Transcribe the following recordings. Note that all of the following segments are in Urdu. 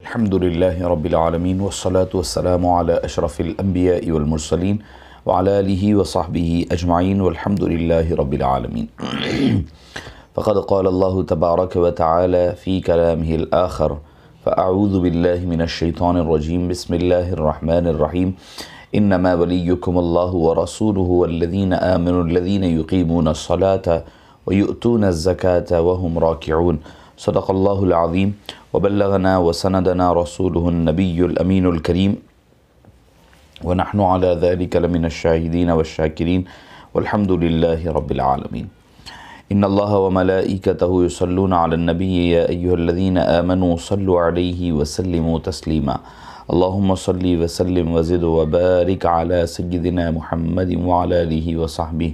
الحمد لله رب العالمين والصلاة والسلام على أشرف الأنبياء والمرسلين وعلى آله وصحبه أجمعين والحمد لله رب العالمين. فقد قال الله تبارك وتعالى في كلامه الآخر: فأعوذ بالله من الشيطان الرجيم بسم الله الرحمن الرحيم إنما وليكم الله ورسوله والذين آمنوا الذين يقيمون الصلاة ويؤتون الزكاة وهم راكعون. صدق الله العظيم وبلغنا وسندنا رسوله النبي الأمين الكريم ونحن على ذلك لمن الشاهدين والشاكرين والحمد لله رب العالمين. إن الله وملائكته يصلون على النبي يا أيها الذين آمنوا صلوا عليه وسلموا تسليما. اللهم صل وسلم وزد وبارك على سيدنا محمد وعلى آله وصحبه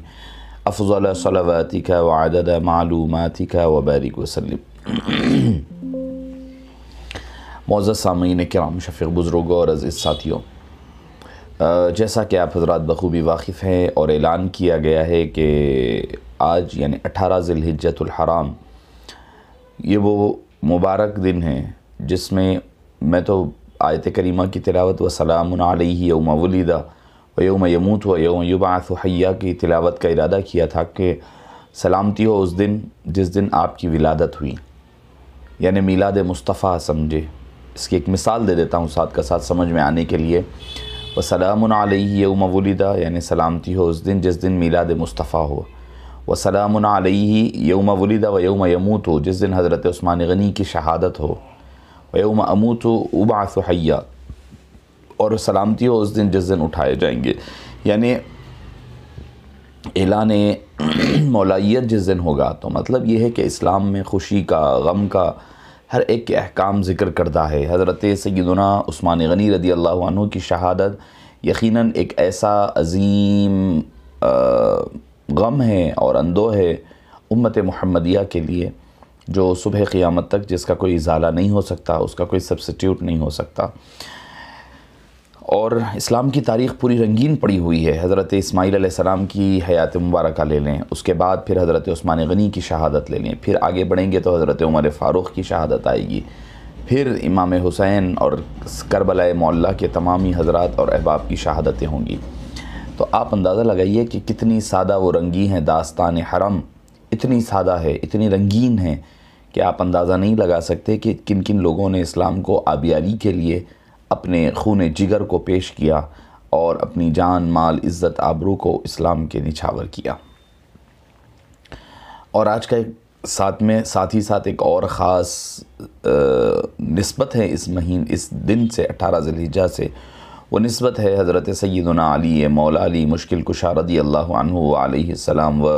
أفضل صلواتك وعدد معلوماتك وبارك وسلم. معزز سامعین کرام، شفیق بزرگوں اور عزیز ساتھیوں، جیسا کہ آپ حضرات بخوبی واقف ہیں اور اعلان کیا گیا ہے کہ آج یعنی 18 ذی الحجۃ الحرام یہ وہ مبارک دن ہے جس میں میں تو آیت کریمہ کی تلاوت وسلام علیہ یوم ولد و یوم یموت و یوم یبعث حیا کی تلاوت کا ارادہ کیا تھا کہ سلامتی ہو اس دن جس دن آپ کی ولادت ہوئی، یعنی میلاد مصطفیٰ سمجھے۔ اس کی ایک مثال دے دیتا ہوں ساتھ کا ساتھ سمجھ میں آنے کے لیے۔ وسلام علیہ یوم ولد یعنی سلامتی ہو اس دن جس دن میلاد مصطفیٰ ہو، وسلام علیہ یوم ولد و یوم یموت ہو جس دن حضرت عثمان غنی کی شہادت ہو، و یوم اموت ابعث حیا اور سلامتی ہو اس دن جس دن اٹھائے جائیں گے، یعنی اعلان مولائیت جس دن ہوگا۔ تو مطلب یہ ہے کہ اسلام میں خوشی کا، غم کا، ہر ایک کے احکام ذکر کردہ ہے۔ حضرت سیدنا عثمان غنی رضی اللہ عنہ کی شہادت یقیناً ایک ایسا عظیم غم ہے اور اندوہ ہے امت محمدیہ کے لیے، جو صبح قیامت تک جس کا کوئی ازالہ نہیں ہو سکتا، اس کا کوئی سبسٹیوٹ نہیں ہو سکتا۔ اور اسلام کی تاریخ پوری رنگین پڑی ہوئی ہے۔ حضرت اسماعیل علیہ السلام کی حیات مبارکہ لے لیں، اس کے بعد پھر حضرت عثمان غنی کی شہادت لے لیں، پھر آگے بڑھیں گے تو حضرت عمر فاروق کی شہادت آئے گی، پھر امام حسین اور کربلا معلیٰ کے تمامی حضرات اور احباب کی شہادتیں ہوں گی۔ تو آپ اندازہ لگائیے کہ کتنی سادہ و رنگین ہے داستان حرم، اتنی سادہ ہے، اتنی رنگین ہے کہ آپ اندازہ نہیں لگا سکتے کہ کن کن لوگوں نے اسلام کو آبیاری کے لیے اپنے خون جگر کو پیش کیا اور اپنی جان، مال، عزت، آبرو کو اسلام کے نچھاور کیا۔ اور آج کا ایک ساتھ ہی ساتھ ایک اور خاص نسبت ہے اس دن سے، 18 ذی الحجہ سے، وہ نسبت ہے حضرت سیدنا علی مولا علی مشکل کشا رضی اللہ عنہ علیہ السلام و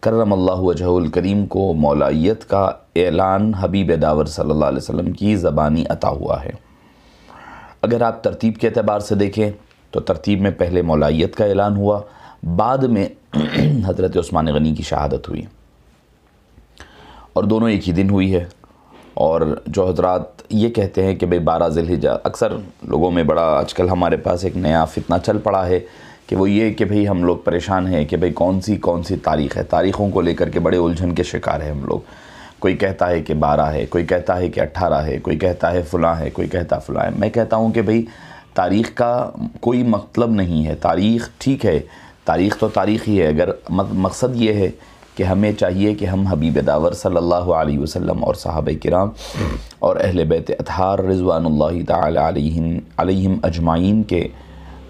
کرم اللہ وجہہ الکریم کو مولائیت کا اعلان حبیب داور صلی اللہ علیہ وسلم کی زبانی عطا ہوا ہے۔ اگر آپ ترتیب کے اعتبار سے دیکھیں تو ترتیب میں پہلے مولائیت کا اعلان ہوا، بعد میں حضرت عثمان غنی کی شہادت ہوئی، اور دونوں ایک ہی دن ہوئی ہے۔ اور جو حضرات یہ کہتے ہیں کہ بھئی 12 ذی الحجہ، اکثر لوگوں میں بڑا آج کل ہمارے پاس ایک نیا فتنہ چل پڑا ہے کہ وہ یہ کہ بھئی ہم لوگ پریشان ہیں کہ بھئی کون سی تاریخ ہے، تاریخوں کو لے کر کے بڑے الجھن کے شکار ہیں ہم لوگ۔ کوئی کہتا ہے کہ 12 ہے، کوئی کہتا ہے کہ 18 ہے، کوئی کہتا ہے فلاں ہے، کوئی کہتا فلاں ہے۔ میں کہتا ہوں کہ بھئی تاریخ کا کوئی مطلب نہیں ہے، تاریخ ٹھیک ہے، تاریخ تو تاریخ ہی ہے، اگر مقصد یہ ہے کہ ہمیں چاہیے کہ ہم حبیب داور صلی اللہ علیہ وسلم اور صحابہ کرام اور اہل بیت اطہار رضوان اللہ تعالی علیہم اجمعین کے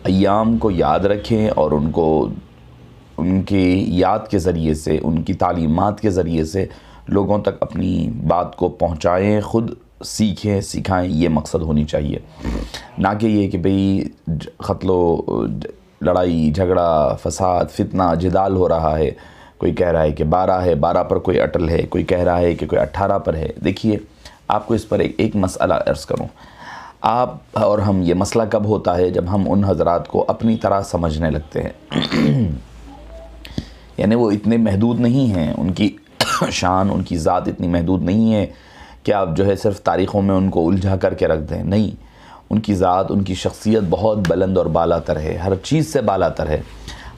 ایام کو یاد رکھیں اور ان کی یاد کے ذریعے سے، ان کی تعلیمات کے ذریعے سے لوگوں تک اپنی بات کو پہنچائیں، خود سیکھیں، سکھائیں، یہ مقصد ہونی چاہیے، نہ کہ یہ کہ بھئی قتل و لڑائی، جھگڑا، فساد، فتنہ، جدال ہو رہا ہے۔ کوئی کہہ رہا ہے کہ 12 ہے، 12 پر کوئی اٹل ہے، کوئی کہہ رہا ہے کہ کوئی 18 پر ہے۔ دیکھیے، آپ کو اس پر ایک مسئلہ عرض کروں، آپ اور ہم، یہ مسئلہ کب ہوتا ہے جب ہم ان حضرات کو اپنی طرح سمجھنے لگتے ہیں، یعنی وہ اتنے محدود نہیں ہیں، ان کی شان، ان کی ذات اتنی محدود نہیں ہے کہ آپ جو ہے صرف تاریخوں میں ان کو الجھا کر کے رکھ دیں، نہیں، ان کی ذات، ان کی شخصیت بہت بلند اور بالا تر ہے، ہر چیز سے بالا تر ہے۔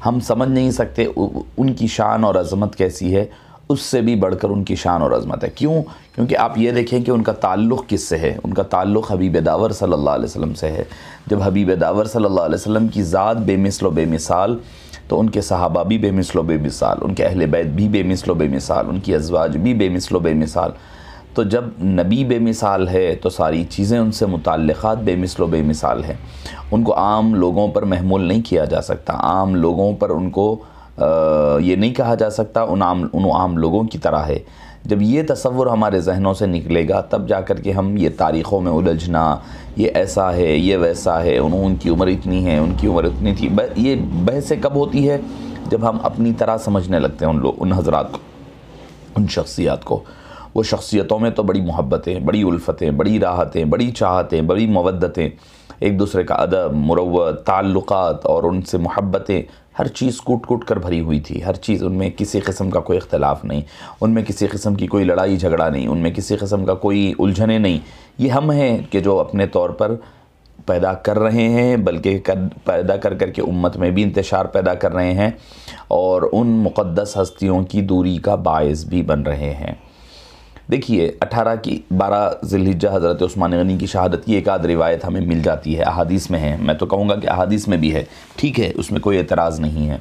ہم سمجھ نہیں سکتے ان کی شان اور عظمت کیسی ہے اس سے بھی بڑھ کر ان کی شان اور عظمت ہے۔ کیوں؟ کیونکہ آپ یہ دیکھیں کہ ان کا تعلق کس سے ہے؟ ان کا تعلق حبیب داور صلی اللہ علیہ وسلم سے ہے۔ جب حبیب داور صلی اللہ علیہ وسلم کی ذات بے مثل و بے مثال، تو ان کے صحابہ بھی بے مثل و بے مثال، ان کے اہل بیت بھی بے مثل و بے مثال، ان کی ازواج بھی بے مثل و بے مثال۔ تو جب نبی بے مثال ہے تو ساری چیزیں ان سے متعلقات بے مثل و بے مثال ہیں۔ ان کو عام لوگوں پر محمول نہیں کیا جا سکتا، عام لوگوں پر ان کو یہ نہیں کہا جا سکتا ان عام لوگوں کی طرح ہے۔ جب یہ تصور ہمارے ذہنوں سے نکلے گا تب جا کر کے ہم یہ تاریخوں میں الجھنا، یہ ایسا ہے، یہ ویسا ہے، ان کی عمر اتنی ہے، ان کی عمر اتنی تھی، یہ بحثیں کب ہوتی ہے؟ جب ہم اپنی طرح سمجھنے لگتے ہیں ان حضرات کو، ان شخصیات کو۔ وہ شخصیتوں میں تو بڑی محبتیں، بڑی الفتیں، بڑی راحتیں، بڑی چاہتیں، بڑی مودتیں، ایک دوسرے کا ادب، مروت، تعلقات اور ان سے محبتیں، ہر چیز کوٹ کوٹ کر بھری ہوئی تھی۔ ہر چیز، ان میں کسی قسم کا کوئی اختلاف نہیں، ان میں کسی قسم کی کوئی لڑائی جھگڑا نہیں، ان میں کسی قسم کا کوئی الجھنیں نہیں۔ یہ ہم ہیں کہ جو اپنے طور پر پیدا کر رہے ہیں، بلکہ پیدا کر کر کے امت میں بھی انتشار پیدا کر رہے ہیں اور ان مقدس ہستیوں کی دوری کا باعث بھی بن رہے ہیں۔ دیکھیے 12 ذی الحجہ حضرت عثمان غنی کی شہادت کی ایک آدھ روایت ہمیں مل جاتی ہے، احادیث میں ہے، میں تو کہوں گا کہ احادیث میں بھی ہے، ٹھیک ہے، اس میں کوئی اعتراض نہیں ہے،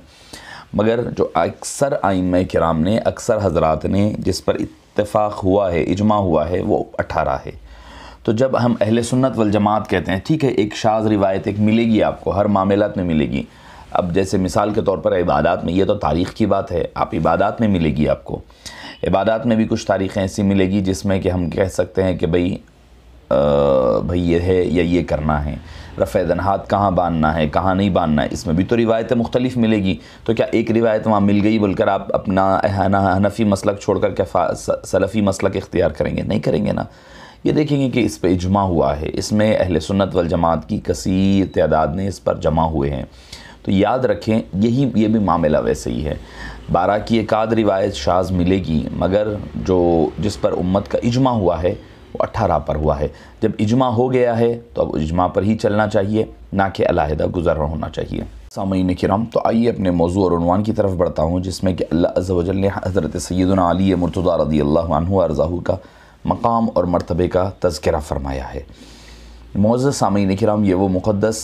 مگر جو اکثر ائمہ کرام نے، اکثر حضرات نے جس پر اتفاق ہوا ہے، اجماع ہوا ہے، وہ 18 ہے۔ تو جب ہم اہل سنت والجماعت کہتے ہیں، ٹھیک ہے، ایک شاذ روایت ایک ملے گی آپ کو، ہر معاملات میں ملے گی۔ اب جیسے مثال کے طور پر عبادات میں، یہ تو تاریخ کی بات ہے، آپ عبادات میں ملے گی آپ کو، عبادات میں بھی کچھ تاریخیں ایسی ملے گی جس میں کہ ہم کہہ سکتے ہیں کہ بھئی یہ ہے یا یہ کرنا ہے، رفع ہاتھ کہاں باندھنا ہے، کہاں نہیں باندھنا ہے، اس میں بھی تو روایتیں مختلف ملے گی۔ تو کیا ایک روایت وہاں مل گئی بول کر آپ اپنا حنفی مسلک چھوڑ کر کیا سلفی مسلک اختیار کریں گے؟ نہیں کریں گے نا۔ یہ دیکھیں گے کہ اس پہ اجماع ہوا ہے، اس میں اہل سنت والجماعت کی کثیر تعداد نے اس پر جمع ہوئے ہیں۔ تو یاد رکھیں یہ بھی معاملہ ویسے ہی ہے، 12 کی ایک آدھ روایت شاذ ملے گی، مگر جس پر امت کا اجماع ہوا ہے وہ 18 پر ہوا ہے۔ جب اجماع ہو گیا ہے تو اب اجماع پر ہی چلنا چاہیے، نہ کہ علیحدہ گزر ہونا چاہیے۔ سامعین کرام، تو آئیے اپنے موضوع اور عنوان کی طرف بڑھتا ہوں، جس میں کہ اللہ عز و جل نے حضرت سیدنا علی مرتضیٰ رضی اللہ عنہ وارضاہ کا مقام اور مرتبے کا تذکرہ فرمایا ہے۔ معزز سامعین کرام، یہ وہ مقدس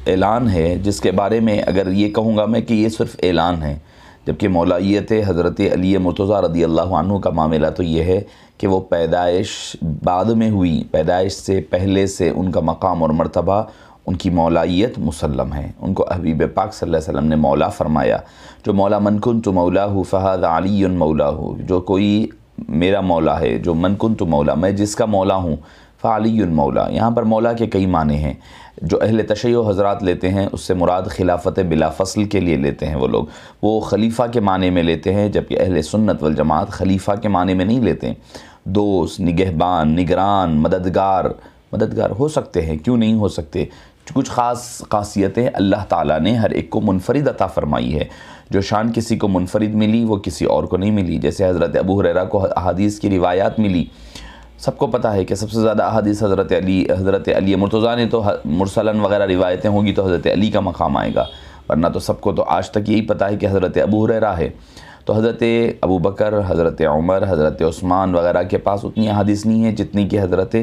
اعلان ہے جس کے بارے میں اگر یہ کہوں گا میں کہ یہ صرف اعلان ہے، جبکہ مولائیت حضرت علی مرتضیٰ رضی اللہ عنہ کا معاملہ تو یہ ہے کہ وہ پیدائش بعد میں ہوئی، پیدائش سے پہلے سے ان کا مقام اور مرتبہ، ان کی مولائیت مسلم ہے۔ ان کو حبیب پاک صلی اللہ علیہ وسلم نے مولا فرمایا، جو مولا من کنت مولاہ فہذا علی مولاہ، جو کوئی میرا مولا ہے، جو من کنت مولا، میں جس کا مولا ہوں، فعلی مولا۔ یہاں پر مولا کے کئی معنی ہیں، جو اہل تشیع حضرات لیتے ہیں اس سے مراد خلافت بلا فصل کے لیے لیتے ہیں، وہ خلیفہ کے معنی میں لیتے ہیں، جبکہ اہل سنت والجماعت خلیفہ کے معنی میں نہیں لیتے۔ دوست، نگہبان، نگران، مددگار ہو سکتے ہیں، کیوں نہیں ہو سکتے؟ کچھ خاص خاصیتیں اللہ تعالیٰ نے ہر ایک کو منفرد عطا فرمائی ہے، جو شان کسی کو منفرد ملی وہ کسی اور کو نہیں ملی۔ جیسے حضرت ابو ہریرہ کو احادیث کی روایات ملی، سب کو پتہ ہے کہ سب سے زیادہ احادیث حضرت علی مرتضیٰ نے، تو مرسلن وغیرہ روایتیں ہوں گی تو حضرت علی کا مقام آئے گا، ورنہ تو سب کو تو آج تک یہی پتہ ہے کہ حضرت ابو ہریرہ ہے۔ تو حضرت ابو بکر، حضرت عمر، حضرت عثمان وغیرہ کے پاس اتنی احادیث نہیں ہیں جتنی کہ حضرت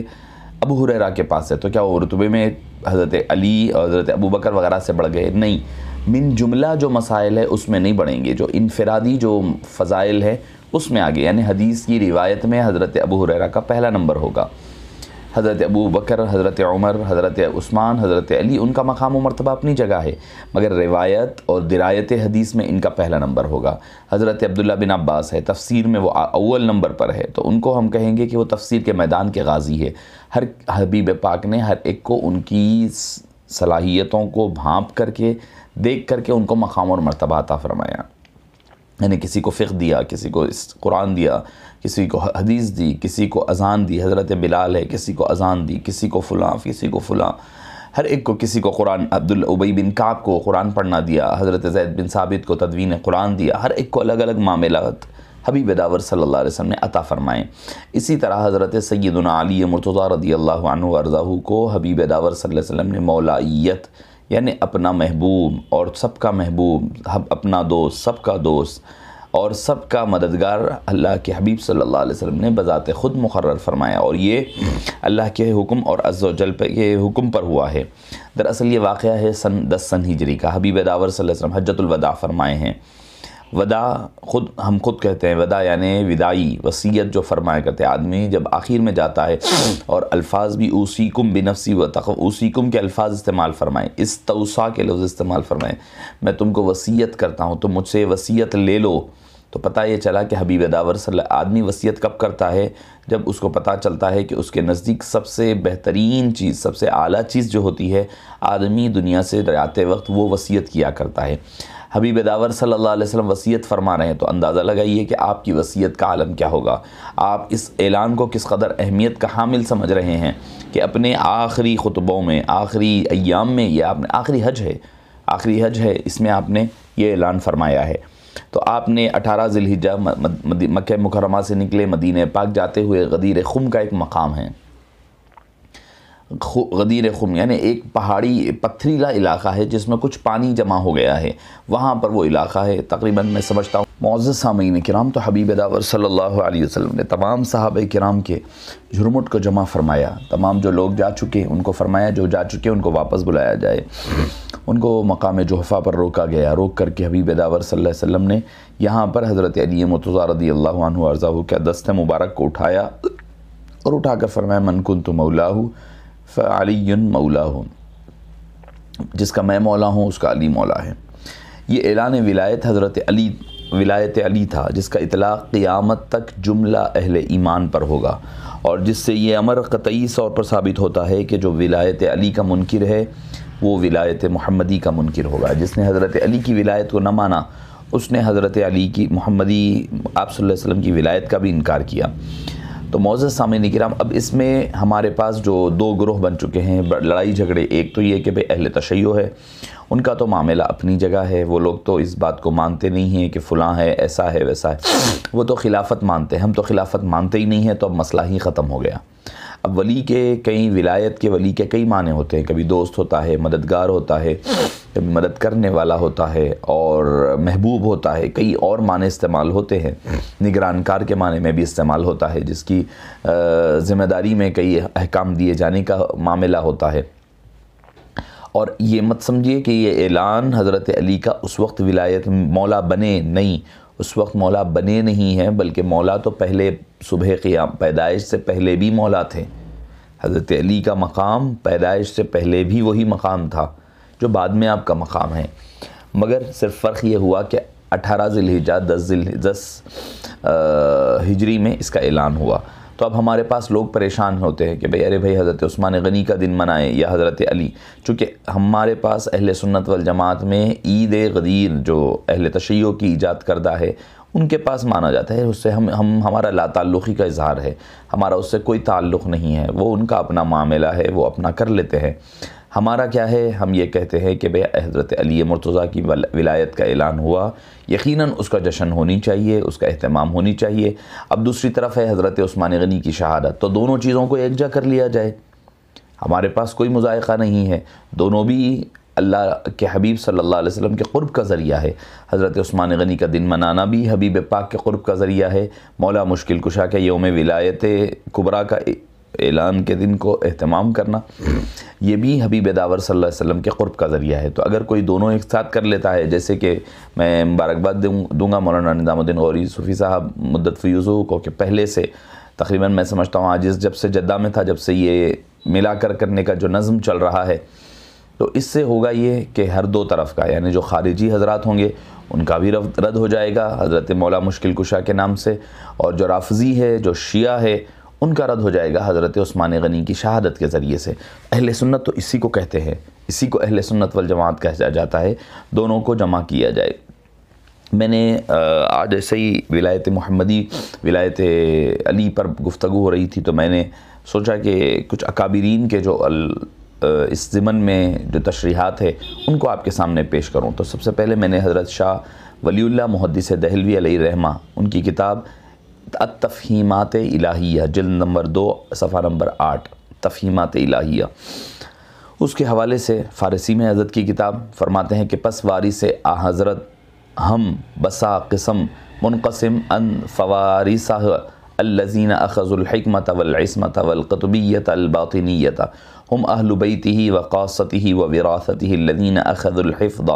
ابو ہریرہ کے پاس ہے۔ تو کیا وہ رتبے میں حضرت علی اور حضرت ابو بکر وغیرہ سے بڑھ گئے؟ نہیں، من جملہ جو مسائل ہے اس میں نہیں بڑھیں گے، جو انفرادی جو فضائل ہے اس میں آگے، یعنی حدیث کی روایت میں حضرت ابو ہریرہ کا پہلا نمبر ہوگا۔ حضرت ابو بکر، حضرت عمر، حضرت عثمان، حضرت علی، ان کا مقام و مرتبہ اپنی جگہ ہے، مگر روایت اور درایت حدیث میں ان کا پہلا نمبر ہوگا۔ حضرت عبداللہ بن عباس ہے، تفسیر میں وہ اول نمبر پر ہے، تو ان کو ہم کہیں گے کہ وہ تفسیر کے میدان کے غازی ہے۔ ہر حبیب پاک نے ہر ایک کو ان کی صلاحیتوں کو بھانپ کر کے، دیکھ کر کے ان کو مقام اور مرتبہ عطا فرمایا، یعنی کسی کو فقہ دیا، کسی کو قرآن دیا، کسی کو حدیث دی، کسی کو اذان دی، حضرت بلال ہے، کسی کو اذان دی، کسی کو فلاں، کسی کو فلاں، ہر ایک کو، کسی کو قرآن، ابی بن کعب کو قرآن پڑھنا دیا، حضرت زید بن ثابت کو تدوین قرآن دیا، ہر ایک کو الگ الگ معاملات حبیب داور صلی اللہ علیہ وسلم نے عطا فرمائے۔ اسی طرح حضرت سیدنا علی مرتضیٰ رضی اللہ عنہ وارضاہ کو حبیب داور صلی اللہ علیہ وسلم نے مولائیت، یعنی اپنا محبوب اور سب کا محبوب، اپنا دوست سب کا دوست، اور سب کا مددگار اللہ کے حبیب صلی اللہ علیہ وسلم نے بذات خود مقرر فرمایا، اور یہ اللہ کے حکم اور عز و جل کے حکم پر ہوا ہے۔ دراصل یہ واقعہ ہے سن 10 سن ہجری کا۔ حبیب داور صلی اللہ علیہ وسلم حجۃ الوداع فرمائے ہیں۔ وداع ہم خود کہتے ہیں، وداع یعنی وداعی وصیت جو فرمایا کرتے ہیں۔ آدمی جب آخر میں جاتا ہے اور الفاظ بھی اوصیکم بنفسی و تقوی، اوصیکم کے الفاظ استعمال فرمائیں، استوصا کے لفظ استعمال فرمائیں، میں تم کو وصیت کرتا ہوں، تم مجھ سے وصیت لے لو۔ تو پتہ یہ چلا کہ حبیب داور صلی اللہ، آدمی وصیت کب کرتا ہے؟ جب اس کو پتہ چلتا ہے کہ اس کے نزدیک سب سے بہترین چیز، سب سے اعلیٰ چیز جو ہوتی ہے، آدمی دنیا سے جاتے وقت وہ وصیت کیا کرتا ہے۔ حبیب داور صلی اللہ علیہ وسلم وصیت فرما رہے ہیں، تو اندازہ لگائیے کہ آپ کی وصیت کا عالم کیا ہوگا۔ آپ اس اعلان کو کس قدر اہمیت کا حامل سمجھ رہے ہیں کہ اپنے آخری خطبوں میں، آخری ایام میں، یہ آپ نے آخری حج ہے، اس میں آپ نے یہ اعلان فرمایا ہے۔ تو آپ نے 18 ذی الحجہ مکہ مکرمہ سے نکلے، مدینہ پاک جاتے ہوئے غدیر خم کا ایک مقام ہے۔ غدیر خم یعنی ایک پہاڑی پتھریلا علاقہ ہے جس میں کچھ پانی جمع ہو گیا ہے، وہاں پر وہ علاقہ ہے۔ تقریباً میں سمجھتا ہوں معزز سامعین کرام، تو حبیب داور صلی اللہ علیہ وسلم نے تمام صحابہ کرام کے جھرمٹ کو جمع فرمایا، تمام جو لوگ جا چکے ان کو فرمایا جو جا چکے ان کو واپس بلایا جائے۔ ان کو مقام جحفہ پر روکا گیا، روک کر کے حبیب داور صلی اللہ علیہ وسلم نے یہاں پر حضرت علی مرتضیٰ رضی اللہ عنہ وارضاہ کے دست مبارک کو اٹھایا اور اٹھا کر فرمایا من کنت مولاہ فعلی مولاہ، جس کا میں مولا ہوں اس کا علی مولا ہے۔ یہ اعلان ولایت ولایت علی تھا، جس کا اطلاق قیامت تک جملہ اہل ایمان پر ہوگا، اور جس سے یہ امر قطعی طور پر ثابت ہوتا ہے کہ جو ولایت علی کا منکر ہے وہ ولایت محمدی کا منکر ہوگا۔ جس نے حضرت علی کی ولایت کو نہ مانا، اس نے حضرت علی کی محمدی آپ صلی اللہ علیہ وسلم کی ولایت کا بھی انکار کیا۔ تو معزز سامعین کرام، اب اس میں ہمارے پاس جو دو گروہ بن چکے ہیں لڑائی جھگڑے، ایک تو یہ کہ بھئی اہل تشیع ہے، ان کا تو معاملہ اپنی جگہ ہے، وہ لوگ تو اس بات کو مانتے نہیں ہیں کہ فلاں ہے، ایسا ہے، ویسا ہے، وہ تو خلافت مانتے ہیں، ہم تو خلافت مانتے ہی نہیں ہیں، تو اب مسئلہ ہی ختم ہو گیا۔ اب ولی کے کئی ولایت کے ولی کے کئی معنی ہوتے ہیں، کبھی دوست ہوتا ہے، مددگار ہوتا ہے، کبھی مدد کرنے والا ہوتا ہے، اور محبوب ہوتا ہے، کئی اور معنی استعمال ہوتے ہیں، نگرانکار کے معنی میں بھی استعمال ہوتا ہے، جس کی ذمہ داری میں کئی احکام دیے جانے کا معاملہ ہوتا ہے۔ اور یہ مت سمجھیے کہ یہ اعلان حضرت علی کا اس وقت ولایت مولا بنے نہیں، اس وقت مولا بنے نہیں ہیں، بلکہ مولا تو پہلے صبح قیام پیدائش سے پہلے بھی مولا تھے۔ حضرت علی کا مقام پیدائش سے پہلے بھی وہی مقام تھا جو بعد میں آپ کا مقام ہے، مگر صرف فرق یہ ہوا کہ 18 ذی الحجہ 10 ہجری میں اس کا اعلان ہوا۔ تو اب ہمارے پاس لوگ پریشان ہوتے ہیں کہ بھئی ارے بھائی حضرت عثمان غنی کا دن منائیں یا حضرت علی، چونکہ ہمارے پاس اہل سنت والجماعت میں عید غدیر جو اہل تشیع کی ایجاد کردہ ہے ان کے پاس مانا جاتا ہے، اس سے ہمارا لا تعلقی کا اظہار ہے، ہمارا اس سے کوئی تعلق نہیں ہے، وہ ان کا اپنا معاملہ ہے، وہ اپنا کر لیتے ہیں۔ ہمارا کیا ہے، ہم یہ کہتے ہیں کہ بھئی حضرت علی مرتضیٰ کی ولایت کا اعلان ہوا، یقیناً اس کا جشن ہونی چاہیے، اس کا اہتمام ہونی چاہیے۔ اب دوسری طرف ہے حضرت عثمان غنی کی شہادت، تو دونوں چیزوں کو یکجا کر لیا جائے، ہمارے پاس کوئی مضائقہ نہیں ہے، دونوں بھی اللہ کے حبیب صلی اللہ علیہ وسلم کے قرب کا ذریعہ ہے۔ حضرت عثمان غنی کا دن منانا بھی حبیب پاک کے قرب کا ذریعہ ہے، مولا مشکل کشا کے یوم ولایت کبریٰ کا اعلان کے دن کو اہتمام کرنا یہ بھی حبیب داور صلی اللہ علیہ وسلم کے قرب کا ذریعہ ہے۔ تو اگر کوئی دونوں ایک ساتھ کر لیتا ہے، جیسے کہ میں مبارکباد دوں گا مولانا نظام الدین غوری صوفی صاحب مدت فیضو کو، کہ پہلے سے تقریباً میں سمجھتا ہوں آج جب سے جدہ میں تھا، جب سے یہ ملا کر کرنے کا جو نظم چل رہا ہے، تو اس سے ہوگا یہ کہ ہر دو طرف کا، یعنی جو خارجی حضرات ہوں گے ان کا بھی رد ہو جائے گا حضرت مولا مشکل کشا کے نام سے، اور جو رافضی ہے، جو شیعہ ہے، ان کا رد ہو جائے گا حضرت عثمان غنی کی شہادت کے ذریعے سے۔ اہل سنت تو اسی کو کہتے ہیں، اسی کو اہل سنت والجماعت کہا جاتا ہے، دونوں کو جمع کیا جائے۔ میں نے آج ایسے ہی ولایت محمدی، ولایت علی پر گفتگو ہو رہی تھی، تو میں نے سوچا کہ کچھ اکابرین کے جو اس ضمن میں جو تشریحات ہے ان کو آپ کے سامنے پیش کروں۔ تو سب سے پہلے میں نے حضرت شاہ ولی اللہ محدث دہلوی علیہ رحمہ ان کی کتاب التفہیمات الہیہ جلد نمبر 2 صفحہ نمبر 8 تفہیمات الہیہ، اس کے حوالے سے فارسی میں حضرت کی کتاب فرماتے ہیں کہ پس وارث حضرت ہم بسا قسم منقسم عن فوارثه الذين أخذوا الحكمة والعصمة والقطبية الباطنية هم أهل بيته وقاصته ووراثته الذين أخذوا الحفظ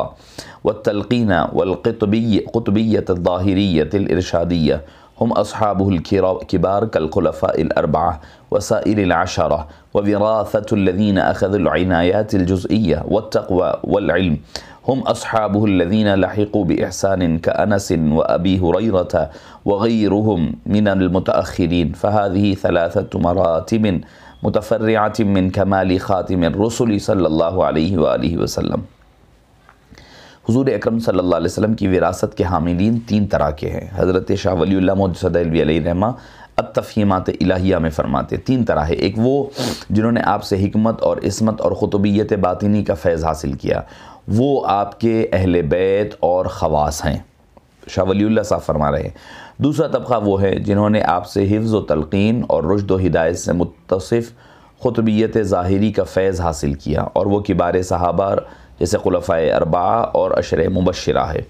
والتلقين والقطبية الظاهرية الإرشادية هم أصحابه الكبار كالخلفاء الأربعة وسائر العشرة ووراثة الذين أخذوا العنايات الجزئية والتقوى والعلم هم أصحابه الذين لحقوا بإحسان كأنس وأبي هريرة وغيرهم من المتأخرين فهذه ثلاثة مراتب متفرعة من كمال خاتم الرسل صلی اللہ علیہ وآلہ وسلم۔ حضور اکرم صلی اللہ علیہ وسلم کی وراثت کے حاملین تین طرح کے ہیں۔ حضرت شاہ ولی اللہ محدث دہلوی علیہ الرحمہ التفہیمات الہیہ میں فرماتے تین طرح ہے۔ ایک وہ جنہوں نے آپ سے حکمت اور عصمت اور قطبیت باطنی کا فیض حاصل کیا، وہ آپ کے اہل بیت اور خواص ہیں، شاہ ولی اللہ صاحب فرما رہے ہیں۔ دوسرا طبقہ وہ ہے جنہوں نے آپ سے حفظ و تلقین اور رشد و ہدایت سے متصف قطبیت ظاہری کا فیض حاصل کیا، اور وہ کبار صحابہ جیسے خلفائے اربعہ اور عشرہ مبشرہ ہے۔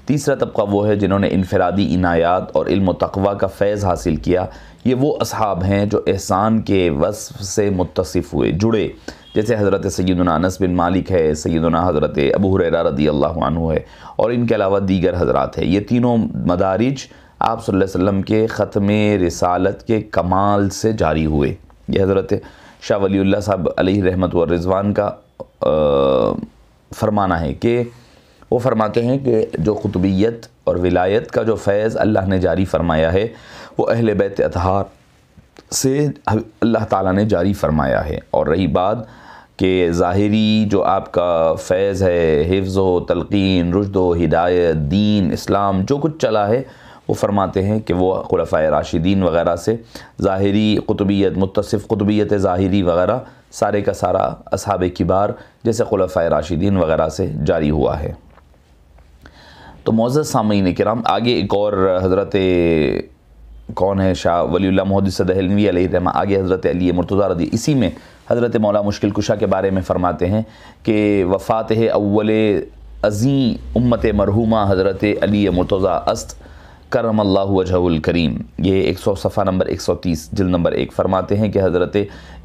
تیسرا طبقہ وہ ہے جنہوں نے انفرادی عنایات اور علم و تقوی کا فیض حاصل کیا، یہ وہ اصحاب ہیں جو احسان کے وصف سے متصف ہوئے، جڑے، جیسے حضرت سیدنا انس بن مالک ہے، سیدنا حضرت ابو ہریرہ رضی اللہ عنہ ہے، اور ان کے علاوہ دیگر حضرات ہیں۔ یہ تینوں مدارج آپ صلی اللہ علیہ وسلم کے ختم رسالت کے کمال سے جاری ہوئے۔ یہ حضرت شاہ ولی اللہ صاحب علیہ رحمت و رضوان کا فرمانا ہے کہ وہ فرماتے ہیں کہ جو قطبیت اور ولایت کا جو فیض اللہ نے جاری فرمایا ہے وہ اہل بیت اطہار سے اللہ تعالیٰ نے جاری فرمایا ہے۔ اور رہی بات کہ ظاہری جو آپ کا فیض ہے، حفظ و تلقین، رشد و ہدایت، دین، اسلام، جو کچھ چلا ہے، وہ فرماتے ہیں کہ وہ خلفائے راشدین وغیرہ سے ظاہری قطبیت، متصف قطبیت ظاہری وغیرہ سارے کا سارا اصحاب کبار جیسے خلفائے راشدین وغیرہ سے جاری ہوا ہے۔ تو معزز سامعین کرام، آگے ایک اور حضرت کون ہے، شاہ ولی اللہ محدث دہلوی علیہ الرحمہ، آگے حضرت علی مرتضیٰ رضی، اسی میں حضرت مولا مشکل کشا کے بارے میں فرماتے ہیں کہ وفات اول عظیم امت مرحومہ حضرت علی مرتضیٰ است کرم اللہ وجہہ الکریم، یہ 100 صفحہ نمبر 130 جلد نمبر 1 فرماتے ہیں کہ حضرت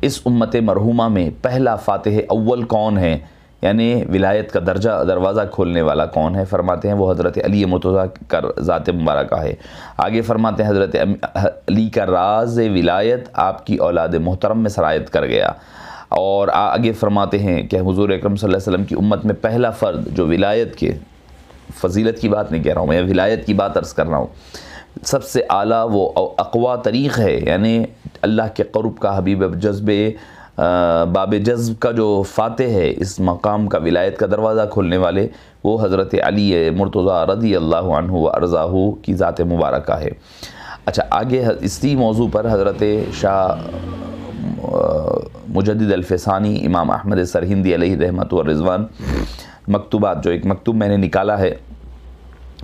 اس امت مرحومہ میں پہلا فاتح اول کون ہے، یعنی ولایت کا درجہ دروازہ کھولنے والا کون ہے، فرماتے ہیں وہ حضرت علی مرتضیٰ کا ذات مبارکہ ہے۔ آگے فرماتے ہیں حضرت علی کا راز ولایت آپ کی اولاد محترم میں سرایت کر گیا، اور آگے فرماتے ہیں کہ حضور اکرم صلی اللہ علیہ وسلم کی امت میں پہلا فرد جو ولایت کے، فضیلت کی بات نہیں کہہ رہا ہوں میں، ولایت کی بات عرض کر رہا ہوں، سب سے اعلیٰ وہ اقوا طریق ہے، یعنی اللہ کے قرب کا حبیب باب جذب کا جو فاتح ہے، اس مقام کا ولایت کا دروازہ کھولنے والے، وہ حضرت علی مرتضیٰ رضی اللہ عنہ و ارضاہ کی ذات مبارکہ ہے۔ اچھا، آگے اسی موضوع پر حضرت شاہ مجدد الفسانی امام احمد سرہندی علیہ رحمت و رضوان مکتوبات، جو ایک مکتوب میں نے نکالا ہے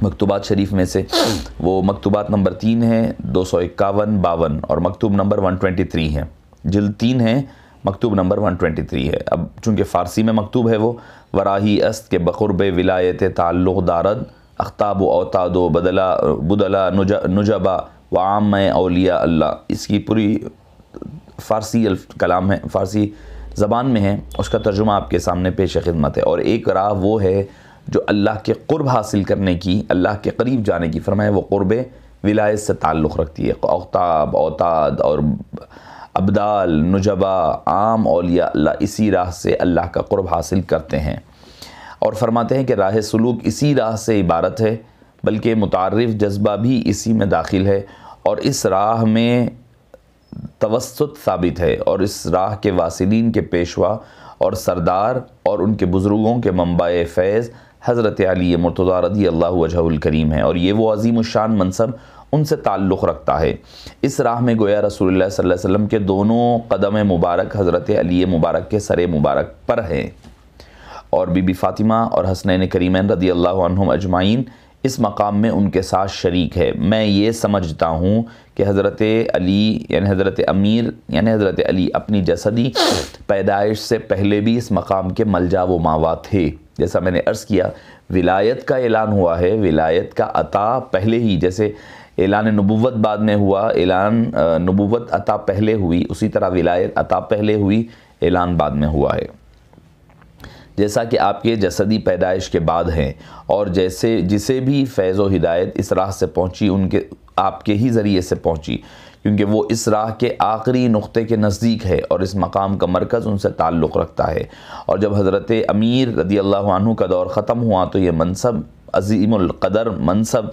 مکتوبات شریف میں سے، وہ مکتوبات نمبر 3 ہے، 251 52، اور مکتوب نمبر 123 ہے، جلد 3 ہے، مکتوب نمبر 123 ہے۔ اب چونکہ فارسی میں مکتوب ہے، وہ وراہی است کے بقرب ولایت تعلق دارد اختاب و اوتاد و بدلا نجبا و عام اولیاء اللہ، اس کی پوری فارسی کلام ہے، فارسی زبان میں ہے، اس کا ترجمہ آپ کے سامنے پیش خدمت ہے۔ اور ایک راہ وہ ہے جو اللہ کے قرب حاصل کرنے کی، اللہ کے قریب جانے کی، فرمایا وہ قرب ولایت سے تعلق رکھتی ہے۔ اختاب، اوتاد اور ابدال، نجبا، عام اولیاء اللہ اسی راہ سے اللہ کا قرب حاصل کرتے ہیں، اور فرماتے ہیں کہ راہ سلوک اسی راہ سے عبارت ہے، بلکہ متعارف جذبہ بھی اسی میں داخل ہے، اور اس راہ میں توسط ثابت ہے، اور اس راہ کے واصلین کے پیشوا اور سردار اور ان کے بزرگوں کے منبع فیض حضرت علی مرتضیٰ رضی اللہ وجہہ الکریم ہے، اور یہ وہ عظیم الشان منصب ان سے تعلق رکھتا ہے۔ اس راہ میں گویا رسول اللہ صلی اللہ علیہ وسلم کے دونوں قدم مبارک حضرت علی مبارک کے سر مبارک پر ہیں، اور بی بی فاطمہ اور حسنین کریمین رضی اللہ عنہم اجمعین اس مقام میں ان کے ساتھ شریک ہے۔ میں یہ سمجھتا ہوں کہ حضرت علی یعنی حضرت امیر یعنی حضرت علی اپنی جسدی پیدائش سے پہلے بھی اس مقام کے ملجا و ماوا تھے، جیسا میں نے عرض کیا ولایت کا اعلان ہوا ہے، ولایت کا عطا پہلے ہی، جیسے اعلان نبوت بعد میں ہوا، اعلان نبوت عطا پہلے ہوئی، اسی طرح ولایت عطا پہلے ہوئی، اعلان بعد میں ہوا ہے۔ جیسا کہ آپ کے جسدی پیدائش کے بعد ہیں، اور جسے بھی فیض و ہدایت اس راہ سے پہنچی آپ کے ہی ذریعے سے پہنچی، کیونکہ وہ اس راہ کے آخری نقطے کے نزدیک ہے اور اس مقام کا مرکز ان سے تعلق رکھتا ہے۔ اور جب حضرت امیر رضی اللہ عنہ کا دور ختم ہوا تو یہ منصب، عظیم القدر منصب،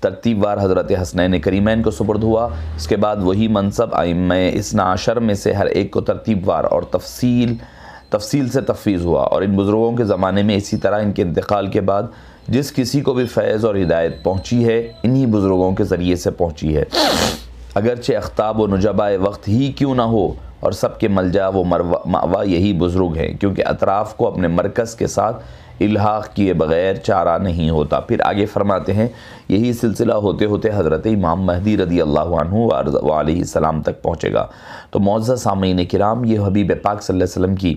ترتیب وار حضرت حسنین کریمین کو سپرد ہوا۔ اس کے بعد وہی منصب ائمہ اثنا عشر میں سے ہر ایک کو ترتیب وار اور تفصیل سے تفویض ہوا، اور ان بزرگوں کے زمانے میں اسی طرح ان کے انتقال کے بعد جس کسی کو بھی فیض اور ہدایت پہنچی ہے انہی بزرگوں کے ذریعے سے پہنچی ہے، اگرچہ اختاب و نجبائے وقت ہی کیوں نہ ہو، اور سب کے ملجا و مأوا یہی بزرگ ہیں، کیونکہ اطراف کو اپنے مرکز کے ساتھ الحاق کیے بغیر چارہ نہیں ہوتا۔ پھر آگے فرماتے ہیں یہی سلسلہ ہوتے ہوتے حضرت امام مہدی رضی اللہ عنہ وعلیہ السلام تک پہنچے گا۔ تو معزز سامعین کرام، یہ حبیب پاک صلی اللہ علیہ وسلم کی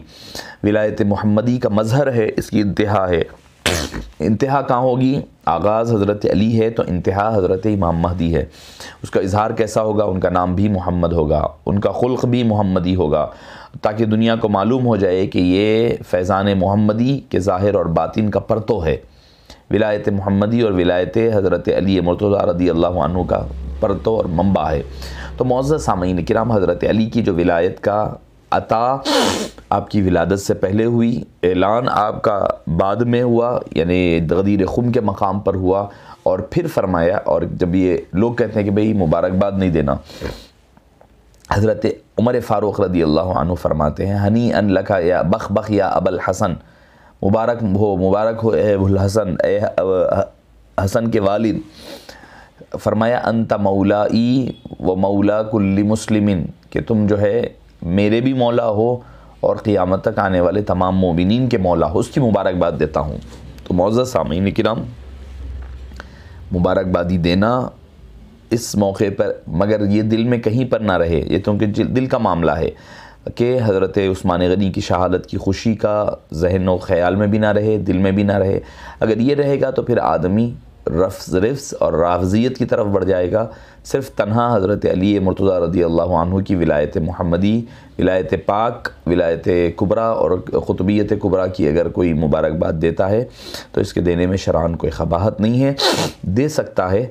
ولایت محمدی کا مظہر ہے، اس کی انتہا ہے۔ انتہا کہاں ہوگی؟ آغاز حضرت علی ہے تو انتہا حضرت امام مہدی ہے۔ اس کا اظہار کیسا ہوگا؟ ان کا نام بھی محمد ہوگا، ان کا خلق بھی محمدی ہوگا، تاکہ دنیا کو معلوم ہو جائے کہ یہ فیضان محمدی کے ظاہر اور باطن کا پرتو ہے، ولایت محمدی اور ولایت حضرت علی مرتضیٰ رضی اللہ عنہ کا پرتو اور منبع ہے۔ تو معزز سامعین کرام، حضرت علی کی جو ولایت کا عطا آپ کی ولادت سے پہلے ہوئی، اعلان آپ کا بعد میں ہوا، یعنی غدیر خم کے مقام پر ہوا، اور پھر فرمایا، اور جب یہ لوگ کہتے ہیں کہ بھئی مبارکباد نہیں دینا، حضرت عمر فاروق رضی اللہ عنہ فرماتے ہیں ہنی ان لکا یا بخ بخ یا ابو الحسن، مبارک ہو اے ابو الحسن، اے حسن کے والد۔ فرمایا انت مولائی و مولا کل مسلم، کہ تم جو ہے میرے بھی مولا ہو اور قیامت تک آنے والے تمام مومنین کے مولا ہو، اس کی مبارکباد دیتا ہوں۔ تو معزز سامعین کرام، مبارکبادی دینا اس موقع پر، مگر یہ دل میں کہیں پر نہ رہے، یہ تو دل کا معاملہ ہے کہ حضرت عثمان غنی کی شہادت کی خوشی کا ذہن و خیال میں بھی نہ رہے، دل میں بھی نہ رہے۔ اگر یہ رہے گا تو پھر آدمی رفض اور رافضیت کی طرف بڑھ جائے گا۔ صرف تنہا حضرت علی مرتضیٰ رضی اللہ عنہ کی ولایت محمدی، ولایت پاک، ولایت کبریٰ اور قطبیت کبریٰ کی اگر کوئی مبارکباد دیتا ہے تو اس کے دینے میں شرعاً کوئی قباحت نہیں ہے، دے سکتا ہے،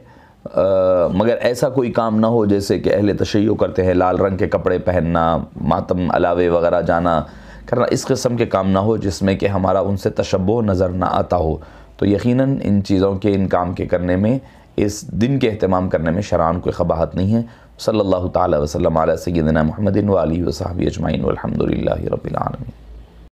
مگر ایسا کوئی کام نہ ہو جیسے کہ اہل تشیع کرتے ہیں، لال رنگ کے کپڑے پہننا، ماتم علاوے وغیرہ جانا کرنا، اس قسم کے کام نہ ہو جس میں کہ ہمارا ان سے تشبہ نظر نہ آتا ہو۔ تو یقیناً ان چیزوں کے، ان کام کے کرنے میں، اس دن کے اہتمام کرنے میں شرعاً کوئی قباحت نہیں ہے۔ صلی اللہ تعالی وسلم علی سیدنا محمد و آلہ و صحبہ اجمعین والحمد للہ رب العالمین۔